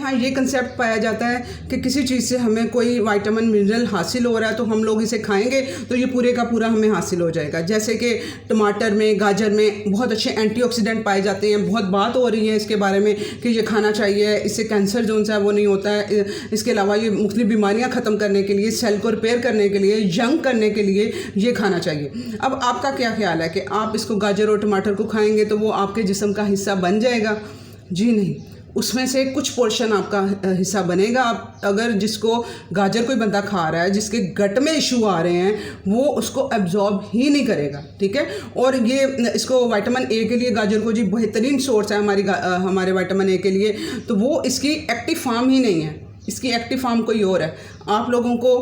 यहाँ ये कंसेप्ट पाया जाता है कि किसी चीज़ से हमें कोई विटामिन मिनरल हासिल हो रहा है तो हम लोग इसे खाएंगे तो ये पूरे का पूरा हमें हासिल हो जाएगा। जैसे कि टमाटर में, गाजर में बहुत अच्छे एंटीऑक्सीडेंट पाए जाते हैं। बहुत बात हो रही है इसके बारे में कि ये खाना चाहिए, इससे कैंसर जो सा वो नहीं होता है। इसके अलावा ये मुख्तलिफ बीमारियाँ ख़त्म करने के लिए, सेल को रिपेयर करने के लिए, यंग करने के लिए ये खाना चाहिए। अब आपका क्या ख्याल है कि आप इसको गाजर और टमाटर को खाएंगे तो वो आपके जिस्म का हिस्सा बन जाएगा? जी नहीं, उसमें से कुछ पोर्शन आपका हिस्सा बनेगा। आप अगर जिसको गाजर कोई बंदा खा रहा है, जिसके गट में इशू आ रहे हैं, वो उसको एब्जॉर्ब ही नहीं करेगा, ठीक है। और ये इसको विटामिन ए के लिए गाजर को जी बेहतरीन सोर्स है हमारे विटामिन ए के लिए, तो वो इसकी एक्टिव फॉर्म ही नहीं है, इसकी एक्टिव फॉर्म कोई और है। आप लोगों को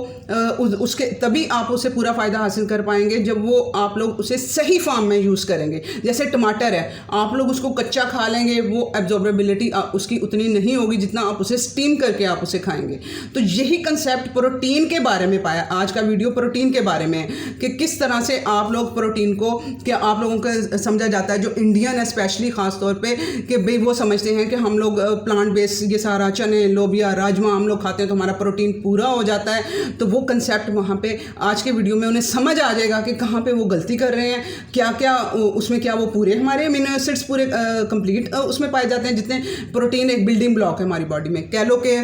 उसके तभी आप उसे पूरा फ़ायदा हासिल कर पाएंगे जब वो आप लोग उसे सही फॉर्म में यूज़ करेंगे। जैसे टमाटर है, आप लोग उसको कच्चा खा लेंगे, वो एब्जॉर्बेबिलिटी उसकी उतनी नहीं होगी जितना आप उसे स्टीम करके आप उसे खाएंगे। तो यही कंसेप्ट प्रोटीन के बारे में पाया। आज का वीडियो प्रोटीन के बारे में है कि किस तरह से आप लोग प्रोटीन को, क्या आप लोगों को समझा जाता है जो इंडियन है स्पेशली ख़ास तौर पर, कि भाई वो समझते हैं कि हम लोग प्लांट बेस्ड ये सारा चने, लोबिया, राजमा हम लोग खाते हैं तो हमारा प्रोटीन पूरा हो जाता है। तो वो कंसेप्ट वहाँ पे आज के वीडियो में उन्हें समझ आ जाएगा कि कहाँ पे वो गलती कर रहे हैं, क्या क्या उसमें, क्या वो पूरे हमारे अमीनो एसिड्स पूरे कंप्लीट उसमें पाए जाते हैं। जितने प्रोटीन एक बिल्डिंग ब्लॉक है हमारी बॉडी में, कह लो कि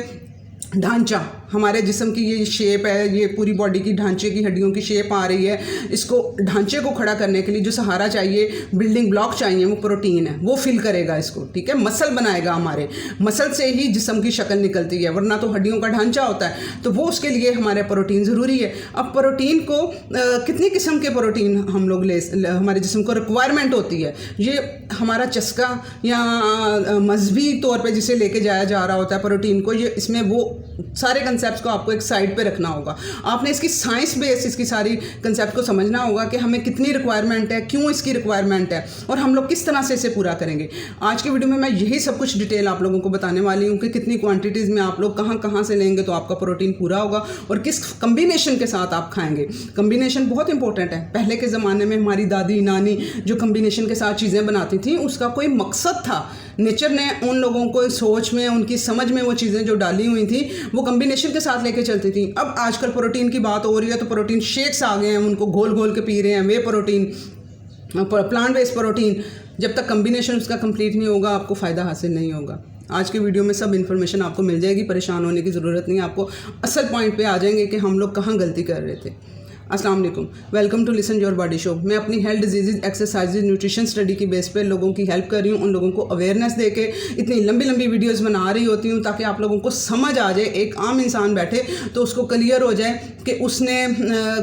ढांचा, हमारे जिस्म की ये शेप है, ये पूरी बॉडी की ढांचे की हड्डियों की शेप आ रही है, इसको ढांचे को खड़ा करने के लिए जो सहारा चाहिए, बिल्डिंग ब्लॉक चाहिए, वो प्रोटीन है, वो फिल करेगा इसको, ठीक है। मसल बनाएगा, हमारे मसल से ही जिस्म की शक्ल निकलती है, वरना तो हड्डियों का ढांचा होता है। तो वो उसके लिए हमारे प्रोटीन ज़रूरी है। अब प्रोटीन को कितनी किस्म के प्रोटीन हम लोग हमारे जिस्म को रिक्वायरमेंट होती है, ये हमारा चस्का या मजहबी तौर पर जिसे लेके जाया जा रहा होता है प्रोटीन को, ये इसमें वो सारे कंसेप्ट्स को आपको एक साइड पे रखना होगा। आपने इसकी साइंस बेस, इसकी सारी कंसेप्ट को समझना होगा कि हमें कितनी रिक्वायरमेंट है, क्यों इसकी रिक्वायरमेंट है, और हम लोग किस तरह से इसे पूरा करेंगे। आज की वीडियो में मैं यही सब कुछ डिटेल आप लोगों को बताने वाली हूँ कि कितनी क्वांटिटीज़ में आप लोग कहाँ से लेंगे तो आपका प्रोटीन पूरा होगा, और किस कम्बिनेशन के साथ आप खाएंगे। कम्बिनेशन बहुत इंपॉर्टेंट है। पहले के ज़माने में हमारी दादी नानी जो कम्बिनेशन के साथ चीज़ें बनाती थी, उसका कोई मकसद था। नेचर ने उन लोगों को सोच में, उनकी समझ में वो चीज़ें जो डाली हुई थी वो कम्बिनेशन के साथ लेके चलती थी। अब आजकल प्रोटीन की बात हो रही है तो प्रोटीन शेक्स आ गए हैं, उनको घोल घोल के पी रहे हैं, वे प्रोटीन, प्लांट बेस्ड प्रोटीन। जब तक कम्बिनेशन उसका कंप्लीट नहीं होगा आपको फ़ायदा हासिल नहीं होगा। आज के वीडियो में सब इन्फॉर्मेशन आपको मिल जाएगी, परेशान होने की ज़रूरत नहीं। आपको असल पॉइंट पे आ जाएंगे कि हम लोग कहाँ गलती कर रहे थे। अस्सलाम वालेकुम, welcome to listen your body show. मैं अपनी health, disease, exercises, nutrition study की बेस पे लोगों की हेल्प कर रही हूँ। उन लोगों को अवेयरनेस दे के इतनी लंबी लंबी वीडियोस बना रही होती हूँ ताकि आप लोगों को समझ आ जाए। एक आम इंसान बैठे तो उसको क्लियर हो जाए कि उसने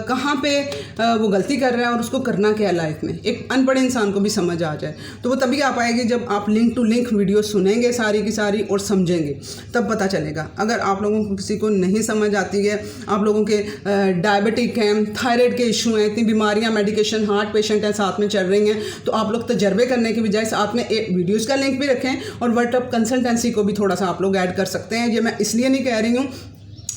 कहाँ पे वो गलती कर रहा है और उसको करना क्या है लाइफ में। एक अनपढ़ इंसान को भी समझ आ जाए तो वो तभी आ पाएगी जब आप लिंक टू लिंक वीडियो सुनेंगे सारी की सारी और समझेंगे, तब पता चलेगा। अगर आप लोगों को किसी को नहीं समझ आती है, आप लोगों के डायबिटिक हैं, थायराइड के इशू हैं, इतनी बीमारियां, मेडिकेशन, हार्ट पेशेंट हैं साथ में चल रही हैं, तो आप लोग तजर्बे करने की बजाय साथ में एक वीडियोस का लिंक भी रखें और व्हाट्सएप कंसल्टेंसी को भी थोड़ा सा आप लोग ऐड कर सकते हैं। ये मैं इसलिए नहीं कह रही हूँ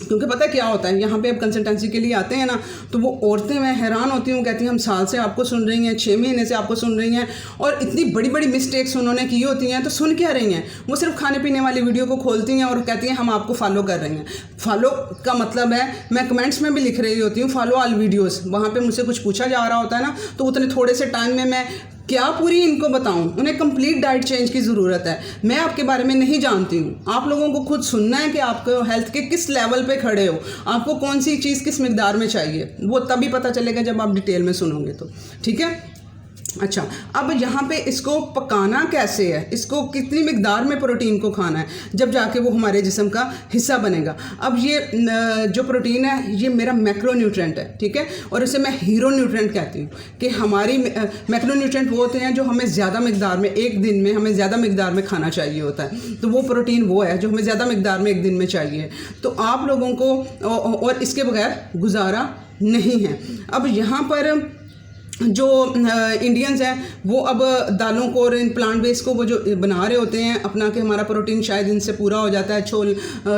क्योंकि पता क्या होता है, यहाँ पे अब कंसल्टेंसी के लिए आते हैं ना, तो वो औरतें, मैं हैरान होती हूँ, कहती हैं हम साल से आपको सुन रही हैं, 6 महीने से आपको सुन रही हैं, और इतनी बड़ी बड़ी मिस्टेक्स उन्होंने की होती हैं, तो सुन क्या रही हैं? वो सिर्फ खाने पीने वाली वीडियो को खोलती हैं और कहती हैं हम आपको फॉलो कर रही हैं। फॉलो का मतलब है, मैं कमेंट्स में भी लिख रही होती हूँ फॉलो ऑल वीडियोज़। वहाँ पर मुझसे कुछ पूछा जा रहा होता है ना, तो उतने थोड़े से टाइम में मैं क्या पूरी इनको बताऊं? उन्हें कंप्लीट डाइट चेंज की ज़रूरत है। मैं आपके बारे में नहीं जानती हूं। आप लोगों को खुद सुनना है कि आपको हेल्थ के किस लेवल पे खड़े हो, आपको कौन सी चीज़ किस मिकदार में चाहिए, वो तभी पता चलेगा जब आप डिटेल में सुनोगे तो, ठीक है। अच्छा, अब यहाँ पे इसको पकाना कैसे है, इसको कितनी मिकदार में प्रोटीन को खाना है, जब जाके वो हमारे जिस्म का हिस्सा बनेगा। अब ये जो प्रोटीन है ये मेरा मैक्रो न्यूट्रेंट है, ठीक है, और इसे मैं हीरो न्यूट्रेंट कहती हूँ कि हमारी मैक्रो न्यूट्रेंट वो होते हैं जो हमें ज़्यादा मिकदार में, एक दिन में हमें ज़्यादा मिकदार में खाना चाहिए होता है। तो वो प्रोटीन वो है जो हमें ज़्यादा मिकदार में एक दिन में चाहिए। तो आप लोगों को और इसके बगैर गुजारा नहीं है। अब यहाँ पर जो इंडियंस हैं वो अब दालों को और इन प्लांट बेस को वो जो बना रहे होते हैं अपना कि हमारा प्रोटीन शायद इनसे पूरा हो जाता है,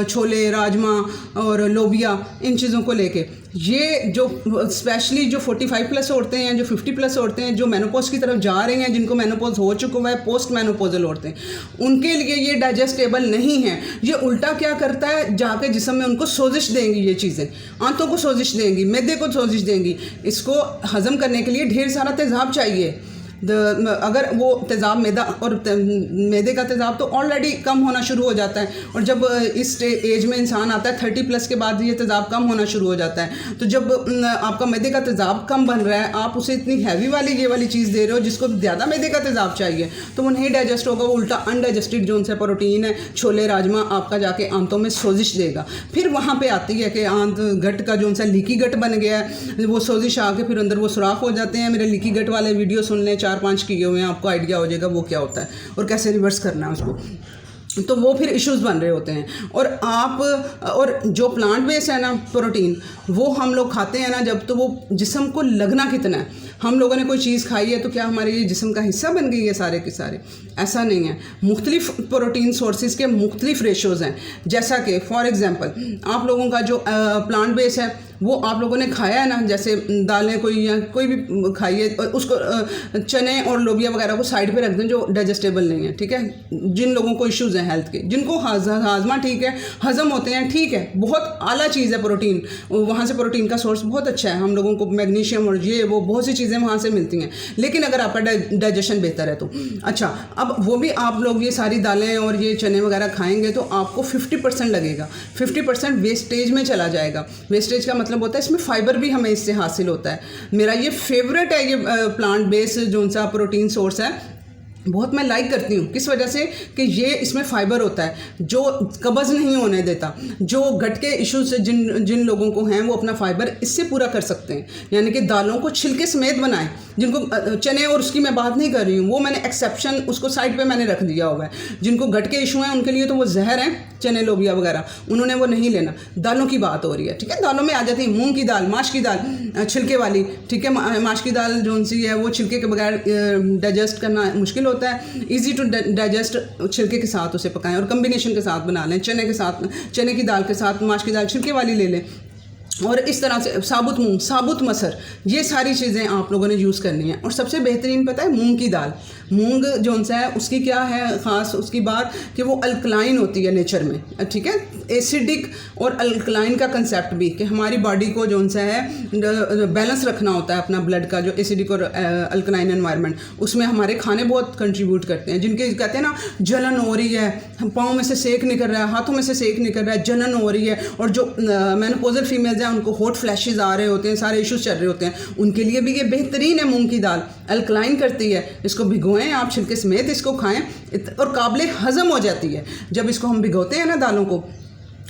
छोले, राजमा और लोबिया, इन चीज़ों को लेके। ये जो स्पेशली जो 45 प्लस औरतें हैं, जो 50 प्लस औरतें हैं, जो मेनोपॉज की तरफ जा रही हैं, जिनको मेनोपॉज हो चुका हुआ है, पोस्ट मेनोपॉजल औरतें, उनके लिए ये डाइजेस्टेबल नहीं है। ये उल्टा क्या करता है, जाके जिस्म में उनको सोजिश देंगी, ये चीज़ें आंतों को सोजिश देंगी, मैदे को सोजिश देंगी। इसको हज़म करने के लिए ढेर सारा तेज़ाब चाहिए। अगर वो तेज़ाब मैदा और मैदे का तेज़ाब तो ऑलरेडी कम होना शुरू हो जाता है, और जब इस एज में इंसान आता है 30 प्लस के बाद ये तेज़ाब कम होना शुरू हो जाता है। तो जब आपका मैदे का तेज़ाब कम बन रहा है, आप उसे इतनी हैवी वाली ये वाली चीज़ दे रहे हो जिसको ज़्यादा मैदे का तेज़ाब चाहिए, तो वो नहीं डाइजेस्ट होगा। वो उल्टा अनडाइजेस्टेड जो उनसे प्रोटीन है, छोले राजमा, आपका जाके आंतों में सोजिश देगा। फिर वहाँ पर आती है कि आंत गट का जो उनसा लीकी गट बन गया है, वो सोजिश आके फिर अंदर वो सुराख हो जाते हैं। मेरे लीकी गट वाले वीडियो सुन लें, 4-5 किए हुए हैं, आपको आइडिया हो जाएगा वो क्या होता है और कैसे रिवर्स करना है उसको। तो वो फिर इश्यूज़ बन रहे होते हैं। और जो प्लांट बेस है ना प्रोटीन, वो हम लोग खाते हैं ना जब, तो वो जिस्म को लगना कितना है, हम लोगों ने कोई चीज़ खाई है तो क्या हमारे ये जिस्म का हिस्सा बन गई है सारे के सारे? ऐसा नहीं है। मुख्तलिफ प्रोटीन सोर्सेज के मुख्तलिफ रेशोज़ हैं। जैसा कि फॉर एग्ज़ाम्पल आप लोगों का जो प्लांट बेस है वो आप लोगों ने खाया है ना, जैसे दालें कोई या कोई भी खाइए, उसको चने और लोबिया वगैरह को साइड पे रख दें जो डाइजेस्टेबल नहीं है, ठीक है। जिन लोगों को इश्यूज़ हैं हेल्थ के, जिनको हाजमा ठीक है, हज़म होते हैं, ठीक है, बहुत आला चीज़ है प्रोटीन, वहाँ से प्रोटीन का सोर्स बहुत अच्छा है। हम लोगों को मैग्नीशियम और ये वो बहुत सी चीज़ें वहाँ से मिलती हैं। लेकिन अगर आपका डाइजेशन बेहतर है तो अच्छा, अब वो भी आप लोग ये सारी दालें और ये चने वगैरह खाएंगे तो आपको 50% लगेगा, 50% वेस्टेज में चला जाएगा। वेस्टेज का मतलब होता है इसमें फाइबर भी हमें इससे हासिल होता है। मेरा ये फेवरेट है, ये प्लांट बेस्ड जो सा प्रोटीन सोर्स है, बहुत मैं लाइक करती हूँ। किस वजह से कि ये इसमें फ़ाइबर होता है जो कब्ज़ नहीं होने देता। जो गट के इश्यूज जिन लोगों को हैं वो अपना फ़ाइबर इससे पूरा कर सकते हैं। यानी कि दालों को छिलके समेत बनाएं। जिनको चने और उसकी मैं बात नहीं कर रही हूँ, वो मैंने एक्सेप्शन उसको साइड पे मैंने रख दिया हुआ है। जिनको गट के इशू हैं उनके लिए तो वो जहर हैं, चने लोबिया वगैरह, उन्होंने वो नहीं लेना। दालों की बात हो रही है, ठीक है। दालों में आ जाती है मूंग की दाल, माश की दाल, छिलके वाली, ठीक है। माश की दाल जो सी है वो छिलके के बगैर डाइजेस्ट करना मुश्किल होता है। इजी टू डाइजेस्ट, छिलके के साथ उसे पकाएं और कम्बिनेशन के साथ बना लें। चने के साथ, चने की दाल के साथ माश की दाल छिलके वाली ले लें। और इस तरह से साबुत मूंग, साबुत मसर, ये सारी चीज़ें आप लोगों ने यूज़ करनी है। और सबसे बेहतरीन पता है मूंग की दाल। मूंग जो सा है उसकी क्या है ख़ास उसकी बात कि वो अल्कलाइन होती है नेचर में, ठीक है। एसिडिक और अल्कलाइन का कंसेप्ट भी कि हमारी बॉडी को जो सा है बैलेंस रखना होता है अपना ब्लड का, जो एसिडिक और अल्कलाइन एनवायरनमेंट, उसमें हमारे खाने बहुत कंट्रीब्यूट करते हैं। जिनके कहते हैं ना जलन हो रही है, पाँव में से सेक निकल रहा है, हाथों में से सेक निकल रहा है, जलन हो रही है, और जो मेनोपॉजल फीमेल्स हैं उनको हॉट फ्लैशेस आ रहे होते हैं, सारे इश्यूज चल रहे होते हैं, उनके लिए भी ये बेहतरीन है। मूंग की दाल अल्कलाइन करती है। इसको भिगोएं आप, छिलके समेत इसको खाएं और काबिल हज़म हो जाती है। जब इसको हम भिगोते हैं ना दालों को,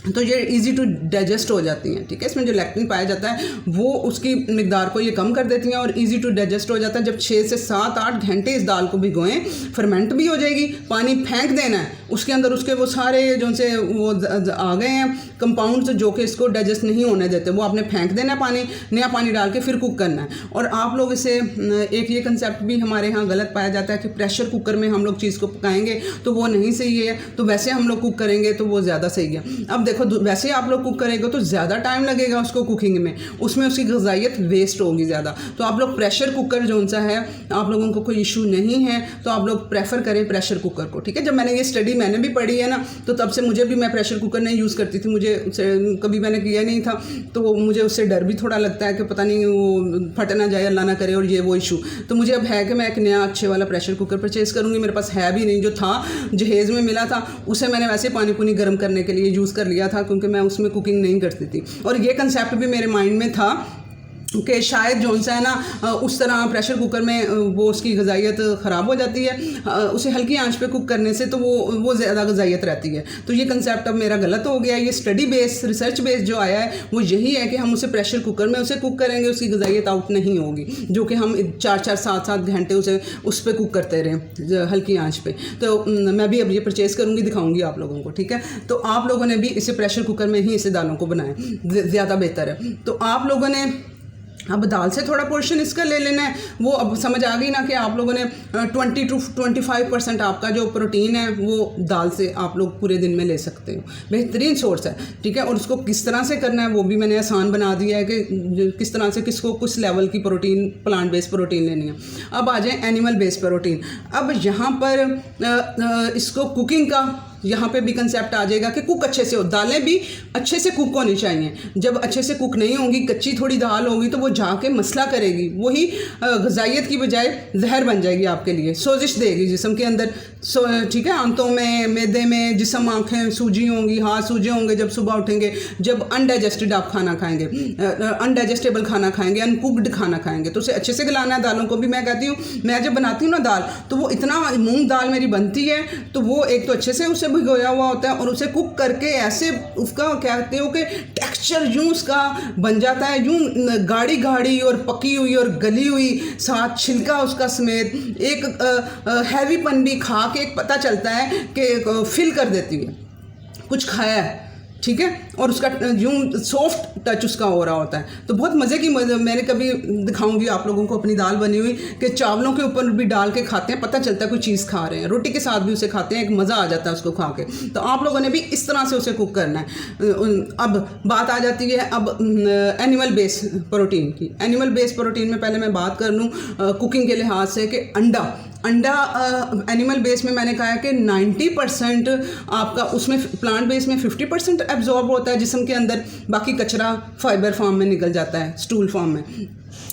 तो ये इजी टू डाइजेस्ट हो जाती हैं, ठीक है। इसमें जो लैक्टिन पाया जाता है वो उसकी मिकदार को ये कम कर देती हैं और इजी टू डाइजेस्ट हो जाता है। जब 6 से 7-8 घंटे इस दाल को भिगोएं, फर्मेंट भी हो जाएगी। पानी फेंक देना है उसके अंदर, उसके वो सारे जो से वो आ गए हैं कंपाउंड्स जो कि इसको डाइजेस्ट नहीं होने देते, वो आपने फेंक देना है पानी, नया पानी डाल के फिर कुक करना है। और आप लोग इसे एक ये कंसेप्ट भी हमारे यहाँ गलत पाया जाता है कि प्रेशर कुकर में हम लोग चीज़ को पकाएंगे तो वो नहीं सही है, तो वैसे हम लोग कुक करेंगे तो वो ज़्यादा सही है। अब देखो, वैसे आप लोग कुक करेंगे तो ज़्यादा टाइम लगेगा उसको कुकिंग में, उसमें उसकी ग़िज़ाइयत वेस्ट होगी ज़्यादा। तो आप लोग प्रेशर कुकर जो सा है, आप लोगों को कोई इशू नहीं है तो आप लोग प्रेफर करें प्रेशर कुकर को, ठीक है। जब मैंने ये स्टडी मैंने भी पढ़ी है ना, तो तब से मुझे भी, मैं प्रेशर कुकर नहीं यूज़ करती थी, मुझे कभी मैंने किया नहीं था, तो मुझे उससे डर भी थोड़ा लगता है कि पता नहीं वो फट ना जाए, अल्लाह ना करे, और ये वो इशू। तो मुझे अब है कि मैं एक नया अच्छे वाला प्रेशर कुकर परचेज़ करूँगी। मेरे पास है भी नहीं, जो था जहेज़ में मिला था उसे मैंने वैसे पानी पुनी गर्म करने के लिए यूज़ कर लिया था, क्योंकि मैं उसमें कुकिंग नहीं करती थी। और ये कंसेप्ट भी मेरे माइंड में था कि शायद जो सा है ना उस तरह प्रेशर कुकर में वो उसकी ग़िज़ाइयत ख़राब हो जाती है, उसे हल्की आंच पे कुक करने से तो वो ज़्यादा ग़िज़ाइयत रहती है। तो ये कंसेप्ट अब मेरा गलत हो गया। ये स्टडी बेस, रिसर्च बेस जो आया है वो यही है कि हम उसे प्रेशर कुकर में उसे कुक करेंगे, उसकी ग़िज़ाइयत आउट नहीं होगी, जो कि हम 4-4, 7-7 घंटे उस पर कुक करते रहें हल्की आँच पर। तो मैं भी अब ये परचेज़ करूँगी, दिखाऊँगी आप लोगों को, ठीक है। तो आप लोगों ने भी इसे प्रेशर कुकर में ही इसे दालों को बनाएं, ज़्यादा बेहतर है। तो आप लोगों ने अब दाल से थोड़ा पोर्शन इसका ले लेना है। वो अब समझ आ गई ना कि आप लोगों ने 20 to 25% आपका जो प्रोटीन है वो दाल से आप लोग पूरे दिन में ले सकते हो। बेहतरीन सोर्स है, ठीक है। और उसको किस तरह से करना है वो भी मैंने आसान बना दिया है कि किस तरह से किसको किस लेवल की प्रोटीन, प्लांट बेस्ड प्रोटीन लेनी है। अब आ जाए एनिमल बेस्ड प्रोटीन। अब यहाँ पर इसको कुकिंग का यहाँ पे भी कंसेप्ट आ जाएगा कि कुक अच्छे से हो। दालें भी अच्छे से कुक होनी चाहिए। जब अच्छे से कुक नहीं होंगी, कच्ची थोड़ी दाल होगी तो वो जाके मसला करेगी, वही ग़िज़ाइयत की बजाय जहर बन जाएगी आपके लिए, सोजिश देगी जिस्म के अंदर। ठीक है, आंतों में, मैदे में, जिस्म, आँखें सूजी होंगी, हाथ सूजे होंगे जब सुबह उठेंगे। जब अनडाइजेस्टेड आप खाना खाएंगे, अनडाइजेस्टेबल खाना खाएंगे, अनकुक्ड खाना खाएंगे, तो उसे अच्छे से गलाना है। दालों को भी मैं कहती हूँ, मैं जब बनाती हूँ ना दाल, तो वो इतना मूँग दाल मेरी बनती है तो वो एक तो अच्छे से उसे भिगोया हुआ होता है और उसे कुक करके ऐसे उसका कहते हो कि टेक्सचर यूँ उसका बन जाता है, यूँ गाढ़ी गाढ़ी और पकी हुई और गली हुई, साथ छिलका उसका समेत, एक हैवीपन भी खा के एक पता चलता है कि फिल कर देती है कुछ खाया है, ठीक है। और उसका यूँ सॉफ्ट टच उसका हो रहा होता है। तो बहुत मज़े की मैंने कभी दिखाऊंगी आप लोगों को अपनी दाल बनी हुई कि चावलों के ऊपर भी डाल के खाते हैं, पता चलता है कोई चीज़ खा रहे हैं। रोटी के साथ भी उसे खाते हैं, एक मज़ा आ जाता है उसको खा के। तो आप लोगों ने भी इस तरह से उसे कुक करना है। अब बात आ जाती है अब एनिमल बेस्ड प्रोटीन की। एनिमल बेस्ड प्रोटीन में पहले मैं बात कर लूँ कुकिंग के लिहाज से कि अंडा एनिमल बेस में मैंने कहा है कि 90% आपका उसमें, प्लांट बेस में 50% एब्जॉर्ब होता है जिस्म के अंदर, बाकी कचरा फाइबर फॉर्म में निकल जाता है, स्टूल फॉर्म में।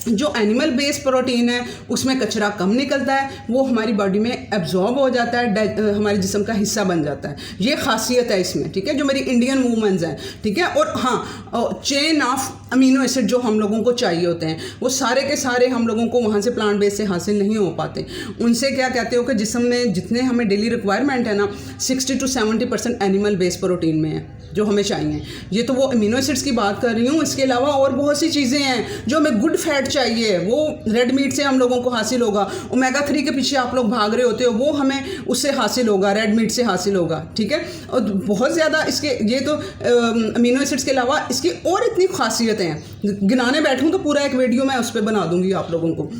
जो एनिमल बेस्ड प्रोटीन है उसमें कचरा कम निकलता है, वो हमारी बॉडी में एब्जॉर्ब हो जाता है, हमारे जिस्म का हिस्सा बन जाता है। ये खासियत है इसमें, ठीक है, जो मेरी इंडियन वूमेंस हैं, ठीक है। और हाँ, चेन ऑफ अमीनो एसिड जो हम लोगों को चाहिए होते हैं वो सारे के सारे हम लोगों को वहाँ से प्लांट बेस से हासिल नहीं हो पाते। उनसे क्या कहते हो कि जिस्म में जितने हमें डेली रिक्वायरमेंट है ना, 60 to 70% एनिमल बेस्ड प्रोटीन में है जो हमें चाहिए। ये तो वो अमीनो एसिड्स की बात कर रही हूँ। इसके अलावा और बहुत सी चीज़ें हैं जो हमें गुड फैट चाहिए, वो रेड मीट से हम लोगों को हासिल होगा। ओमेगा 3 के पीछे आप लोग भाग रहे होते हो, वो हमें उससे हासिल होगा, रेड मीट से हासिल होगा, ठीक है। और बहुत ज़्यादा इसके, ये तो अमीनो एसिड्स के अलावा इसकी और इतनी खासियतें हैं, गिनाने बैठूँ तो पूरा एक वीडियो मैं उस पर बना दूँगी आप लोगों को।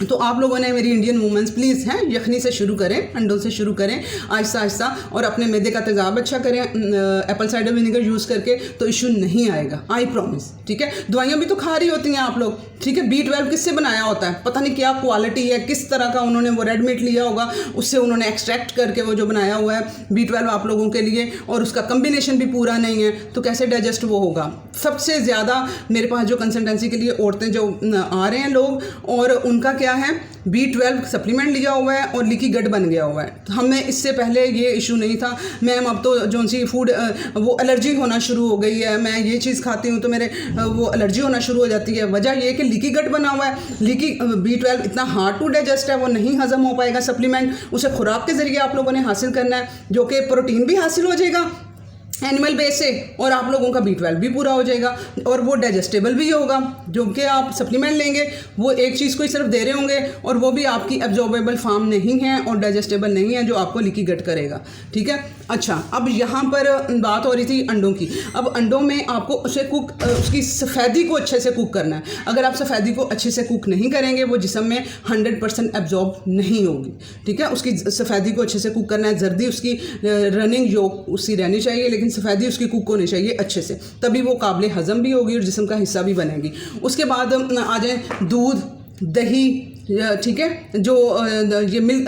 तो आप लोगों ने, मेरी इंडियन वूमेंस, प्लीज़ हैं, यखनी से शुरू करें, अंडों से शुरू करें आहिस्ता आहिस्ता, और अपने मैदे का तेज़ाब अच्छा करें एप्पल साइडर विनेगर यूज़ करके, तो इशू नहीं आएगा, आई प्रॉमिस, ठीक है। दवाइयाँ भी तो खा रही होती हैं आप लोग, ठीक है। B12 किससे बनाया होता है, पता नहीं क्या क्वालिटी है, किस तरह का उन्होंने वो रेड मीट लिया होगा, उससे उन्होंने एक्सट्रैक्ट करके वो जो बनाया हुआ है B12 आप लोगों के लिए, और उसका कम्बिनेशन भी पूरा नहीं है, तो कैसे डाइजेस्ट वो होगा। सबसे ज़्यादा मेरे पास जो कंसल्टेंसी के लिए औरतें जो आ रहे हैं लोग, और उनका क्या है, B12 सप्लीमेंट लिया हुआ है और लीकी गट बन गया हुआ है। हमें इससे पहले ये इशू नहीं था। मैम अब तो जो सी फूड वो एलर्जी होना शुरू हो गई है, मैं ये चीज़ खाती हूँ तो मेरे वो एलर्जी होना शुरू हो जाती है। वजह ये कि लीकी गट बना हुआ है। लीकी B12 इतना हार्ड टू डाइजेस्ट है, वो नहीं हजम हो पाएगा सप्लीमेंट। उसे खुराक के ज़रिए आप लोगों ने हासिल करना है, जो कि प्रोटीन भी हासिल हो जाएगा एनिमल बेस से, और आप लोगों का B12 भी पूरा हो जाएगा, और वो डाइजेस्टेबल भी होगा। जो कि आप सप्लीमेंट लेंगे वो एक चीज़ को ही सिर्फ दे रहे होंगे, और वो भी आपकी एब्जॉर्बेबल फॉर्म नहीं है और डाइजेस्टेबल नहीं है, जो आपको लीकी गट करेगा, ठीक है। अच्छा, अब यहाँ पर बात हो रही थी अंडों की। अब अंडों में आपको उसे कुक, उसकी सफ़ेदी को अच्छे से कुक करना है। अगर आप सफ़ेदी को अच्छे से कुक नहीं करेंगे, वो जिस्म में 100% एब्जॉर्ब नहीं होगी, ठीक है। उसकी सफ़ेदी को अच्छे से कुक करना है। जर्दी उसकी रनिंग योग उसकी रहनी चाहिए, लेकिन सफ़ेदी उसकी कुक होनी चाहिए अच्छे से, तभी वो काबिल हज़म भी होगी और जिस्म का हिस्सा भी बनेगी। उसके बाद आ जाए दूध, दही, ठीक है, जो ये मिल्क,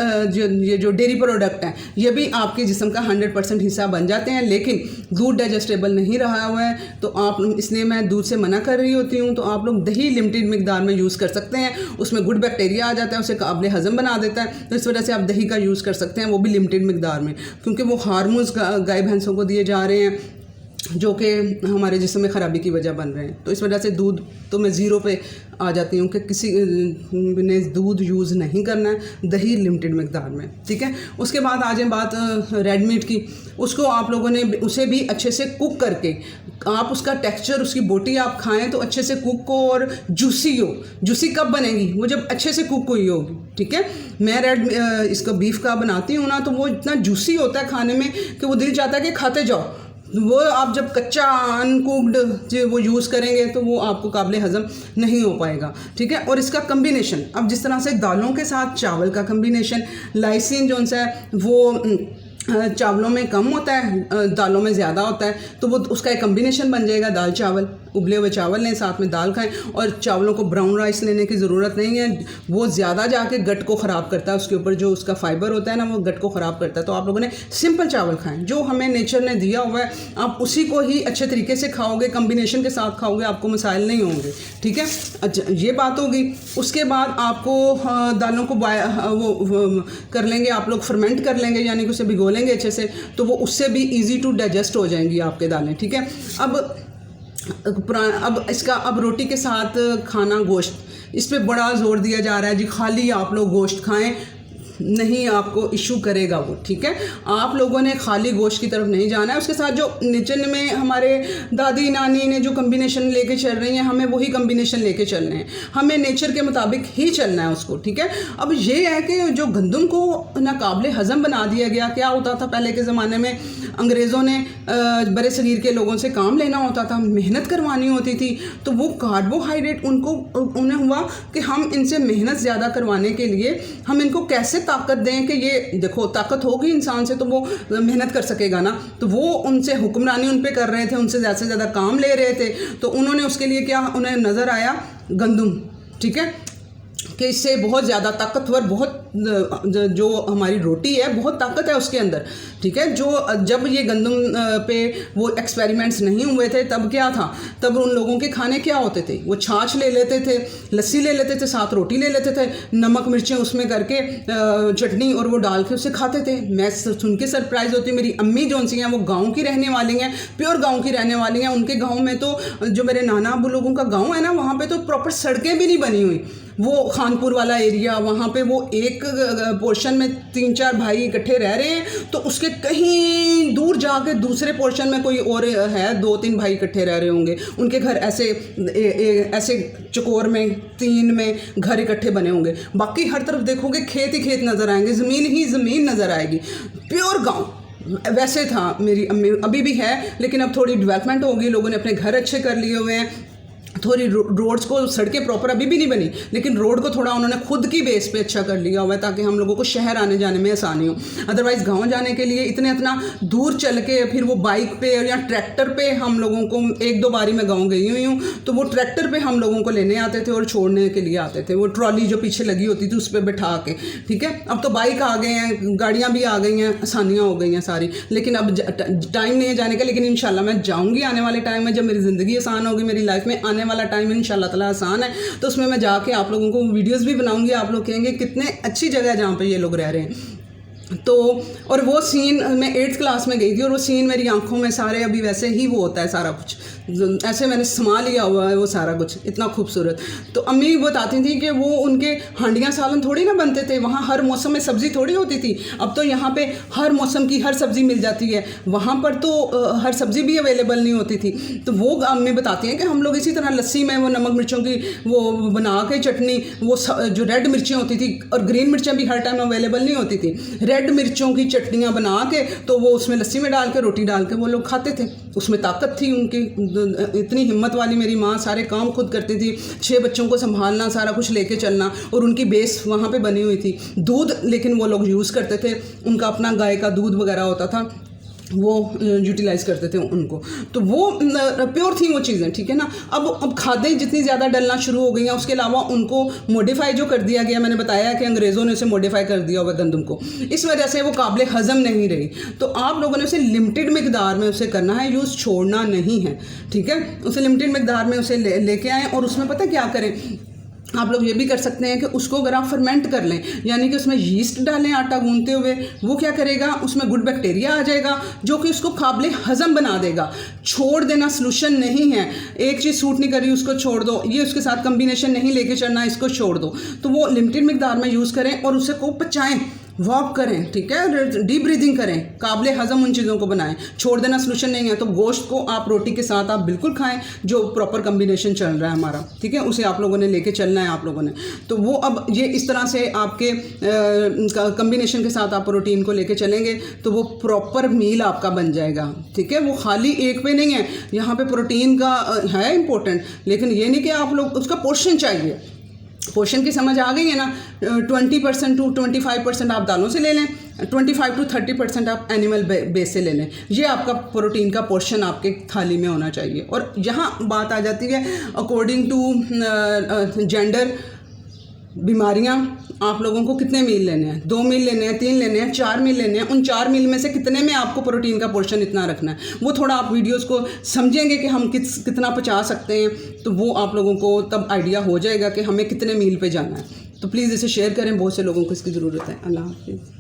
ये जो डेयरी प्रोडक्ट हैं, ये भी आपके जिस्म का 100% हिस्सा बन जाते हैं। लेकिन दूध डाइजेस्टेबल नहीं रहा हुआ है, तो आप, इसलिए मैं दूध से मना कर रही होती हूँ। तो आप लोग दही लिमिटेड मिकदार में यूज़ कर सकते हैं, उसमें गुड बैक्टीरिया आ जाता है, उसे काबिल हज़म बना देता है। तो इस वजह से आप दही का यूज़ कर सकते हैं, वो भी लिमिटेड मिकदार में, क्योंकि वो हार्मोन्स गाय भैंसों को दिए जा रहे हैं जो कि हमारे जिस्म में ख़राबी की वजह बन रहे हैं। तो इस वजह से दूध तो मैं ज़ीरो पे आ जाती हूँ कि किसी ने दूध यूज़ नहीं करना है, दही लिमिटेड मिकदार में, ठीक है। उसके बाद आ जाए बात रेड मीट की। उसको आप लोगों ने उसे भी अच्छे से कुक करके, आप उसका टेक्सचर, उसकी बोटी आप खाएं तो अच्छे से कुक हो और जूसी हो। जूसी कब बनेगी, वो जब अच्छे से कुक हुई होगी, ठीक है। मैं इसका बीफ का बनाती हूँ ना, तो वो इतना जूसी होता है खाने में कि वो दिल चाहता है कि खाते जाओ, वो आप जब कच्चा अनकुक्ड जो वो यूज़ करेंगे तो वो आपको काबिल हज़म नहीं हो पाएगा, ठीक है। और इसका कम्बिनेशन, अब जिस तरह से दालों के साथ चावल का कम्बिनेशन, लाइसिन जो है वो चावलों में कम होता है, दालों में ज़्यादा होता है, तो वो उसका एक कम्बिनेशन बन जाएगा दाल चावल। उबले हुए चावल लें, साथ में दाल खाएं, और चावलों को ब्राउन राइस लेने की ज़रूरत नहीं है, वो ज़्यादा जाके गट को ख़राब करता है, उसके ऊपर जो उसका फाइबर होता है ना वो गट को ख़राब करता है। तो आप लोगों ने सिंपल चावल खाएं, जो हमें नेचर ने दिया हुआ है, आप उसी को ही अच्छे तरीके से खाओगे, कम्बिनेशन के साथ खाओगे, आपको मसाइल नहीं होंगे, ठीक है। अच्छा, ये बात होगी। उसके बाद आपको दालों को वो कर लेंगे, आप लोग फर्मेंट कर लेंगे, यानी कि उसे भिगो लेंगे अच्छे से, तो वो उससे भी ईजी टू डाइजेस्ट हो जाएंगी आपके दालें, ठीक है। अब इसका अब रोटी के साथ खाना गोश्त, इस पे बड़ा जोर दिया जा रहा है जी, खाली आप लोग गोश्त खाएं, नहीं आपको इशू करेगा वो, ठीक है। आप लोगों ने खाली गोश्त की तरफ नहीं जाना है, उसके साथ जो किचन में हमारे दादी नानी ने जो कम्बिनेशन लेके चल रही हैं, हमें वही कम्बिनेशन लेके चलने हैं, हमें नेचर के मुताबिक ही चलना है उसको, ठीक है। अब ये है कि जो गंदम को नाकाबिले हज़म बना दिया गया, क्या होता था पहले के ज़माने में, अंग्रेज़ों ने बड़े शरीर के लोगों से काम लेना होता था, मेहनत करवानी होती थी, तो वो कार्बोहाइड्रेट उन्हें हुआ कि हम इनसे मेहनत ज़्यादा करवाने के लिए हम इनको कैसे ताकत दें कि ये देखो ताकत होगी इंसान से तो वो मेहनत कर सकेगा ना, तो वो उनसे हुक्मरानी उन पे कर रहे थे, उनसे ज़्यादा से ज़्यादा काम ले रहे थे, तो उन्होंने उसके लिए क्या, उन्हें नज़र आया गंदम, ठीक है, कि इससे बहुत ज़्यादा ताकतवर, बहुत जो हमारी रोटी है बहुत ताकत है उसके अंदर, ठीक है। जो जब ये गंदम पे वो एक्सपेरिमेंट्स नहीं हुए थे तब क्या था, तब उन लोगों के खाने क्या होते थे, वो छाछ ले लेते थे, लस्सी ले लेते थे, साथ रोटी ले लेते थे, नमक मिर्चें उसमें करके चटनी और वो डाल के उसे खाते थे। मैं सुन के सरप्राइज़ होती, मेरी अम्मी जो सी हैं वो गाँव की रहने वाली हैं, प्योर गाँव की रहने वाली हैं, उनके गाँव में तो जो मेरे नाना अबू लोगों का गाँव है ना, वहाँ पर तो प्रॉपर सड़कें भी नहीं बनी हुई, वो खानपुर वाला एरिया, वहाँ पे वो एक पोर्शन में 3-4 भाई इकट्ठे रह रहे हैं, तो उसके कहीं दूर जाके दूसरे पोर्शन में कोई और है, 2-3 भाई इकट्ठे रह रहे होंगे, उनके घर ऐसे ऐसे चकोर में 3 में घर इकट्ठे बने होंगे, बाकी हर तरफ देखोगे खेत ही खेत नज़र आएंगे, ज़मीन ही ज़मीन नज़र आएगी, प्योर गाँव। वैसे था मेरी अम्मी, अभी भी है, लेकिन अब थोड़ी डेवलपमेंट होगी, लोगों ने अपने घर अच्छे कर लिए हुए हैं, थोड़ी रोड्स को, सड़कें प्रॉपर अभी भी नहीं बनी, लेकिन रोड को थोड़ा उन्होंने खुद की बेस पे अच्छा कर लिया हुआ है ताकि हम लोगों को शहर आने जाने में आसानी हो। अदरवाइज़ गांव जाने के लिए इतना दूर चल के फिर वो बाइक पे या ट्रैक्टर पे, हम लोगों को 1-2 बारी मैं गाँव गई हुई हूँ, तो वो ट्रैक्टर पे हम लोगों को लेने आते थे और छोड़ने के लिए आते थे, वो ट्रॉली जो पीछे लगी होती थी उस पर बैठा के, ठीक है। अब तो बाइक आ गए हैं, गाड़ियाँ भी आ गई हैं, आसानियाँ हो गई हैं सारी, लेकिन अब टाइम नहीं है जाने का, लेकिन इंशाल्लाह मैं जाऊँगी आने वाले टाइम में, जब मेरी ज़िंदगी आसान होगी, मेरी लाइफ में आने वाला टाइम इंशाल्लाह ताला आसान है, तो उसमें मैं जाके आप लोगों को वीडियोस भी बनाऊंगी, आप लोग कहेंगे कितने अच्छी जगह है जहाँ पे ये लोग रह रहे हैं। तो और वो सीन, मैं 8th क्लास में गई थी और वो सीन मेरी आंखों में सारे अभी वैसे ही वो होता है, सारा कुछ ऐसे मैंने समा लिया हुआ है वो सारा कुछ, इतना खूबसूरत। तो अम्मी बताती थी कि वो उनके हांडियाँ सालन थोड़ी ना बनते थे, वहाँ हर मौसम में सब्ज़ी थोड़ी होती थी, अब तो यहाँ पे हर मौसम की हर सब्ज़ी मिल जाती है, वहाँ पर तो हर सब्ज़ी भी अवेलेबल नहीं होती थी। तो वो अम्मी बताती हैं कि हम लोग इसी तरह लस्सी में वो नमक मिर्चों की वो बना के चटनी, वो जो रेड मिर्चें होती थी, और ग्रीन मिर्चें भी हर टाइम अवेलेबल नहीं होती थी, रेड मिर्चों की चटनियाँ बना के तो वो उसमें लस्सी में डाल के रोटी डाल के वो लोग खाते थे, उसमें ताकत थी उनकी, इतनी हिम्मत वाली मेरी माँ, सारे काम खुद करती थी, 6 बच्चों को संभालना, सारा कुछ लेके चलना, और उनकी बेस वहाँ पे बनी हुई थी। दूध लेकिन वो लोग यूज़ करते थे, उनका अपना गाय का दूध वगैरह होता था, वो यूटिलाइज़ करते थे उनको, तो वो प्योर थी वो चीज़ें, ठीक है ना। अब खादें जितनी ज़्यादा डलना शुरू हो गई हैं, उसके अलावा उनको मॉडिफाई जो कर दिया गया, मैंने बताया कि अंग्रेज़ों ने उसे मॉडिफाई कर दिया हुआ गंदम को, इस वजह से वो काबिल हज़म नहीं रही। तो आप लोगों ने उसे लिमिटेड मिकदार में उसे करना है, यूज़ छोड़ना नहीं है, ठीक है। उसे लिमिटेड मिकदार में उसे लेके आएँ, और उसमें पता क्या करें, आप लोग ये भी कर सकते हैं कि उसको अगर आप फर्मेंट कर लें, यानी कि उसमें यीस्ट डालें आटा गूंदते हुए, वो क्या करेगा, उसमें गुड बैक्टीरिया आ जाएगा जो कि उसको काबिल हज़म बना देगा। छोड़ देना सलूशन नहीं है, एक चीज़ सूट नहीं कर रही उसको छोड़ दो, ये उसके साथ कम्बिनेशन नहीं लेके चलना, इसको छोड़ दो। तो वो लिमिटेड मिकदार में यूज़ करें और उसे को पचाएँ, वॉक करें, ठीक है, डीप ब्रीदिंग करें, काबिल हज़म उन चीज़ों को बनाएं। छोड़ देना सोल्यूशन नहीं है, तो गोश्त को आप रोटी के साथ आप बिल्कुल खाएं, जो प्रॉपर कम्बिनेशन चल रहा है हमारा, ठीक है, उसे आप लोगों ने लेके चलना है आप लोगों ने। तो वो अब ये इस तरह से आपके कम्बिनेशन के साथ आप प्रोटीन को लेके चलेंगे तो वो प्रॉपर मील आपका बन जाएगा, ठीक है। वो खाली एक पे नहीं है, यहाँ पे प्रोटीन का है इम्पोर्टेंट, लेकिन ये नहीं कि आप लोग उसका पोर्शन चाहिए। पोर्शन की समझ आ गई है ना, 20% to 25% आप दालों से ले लें, 25 to 30% आप एनिमल बेस से ले लें। ये आपका प्रोटीन का पोर्शन आपके थाली में होना चाहिए। और यहाँ बात आ जाती है अकॉर्डिंग टू जेंडर, बीमारियाँ, आप लोगों को कितने मील लेने हैं, 2 मील लेने हैं, 3 लेने हैं, 4 मील लेने हैं। उन 4 मील में से कितने में आपको प्रोटीन का पोर्शन इतना रखना है, वो थोड़ा आप वीडियोस को समझेंगे कि हम कितना पचा सकते हैं, तो वो आप लोगों को तब आइडिया हो जाएगा कि हमें कितने मील पे जाना है। तो प्लीज़ इसे शेयर करें, बहुत से लोगों को इसकी ज़रूरत है। अल्लाह हाफिज़।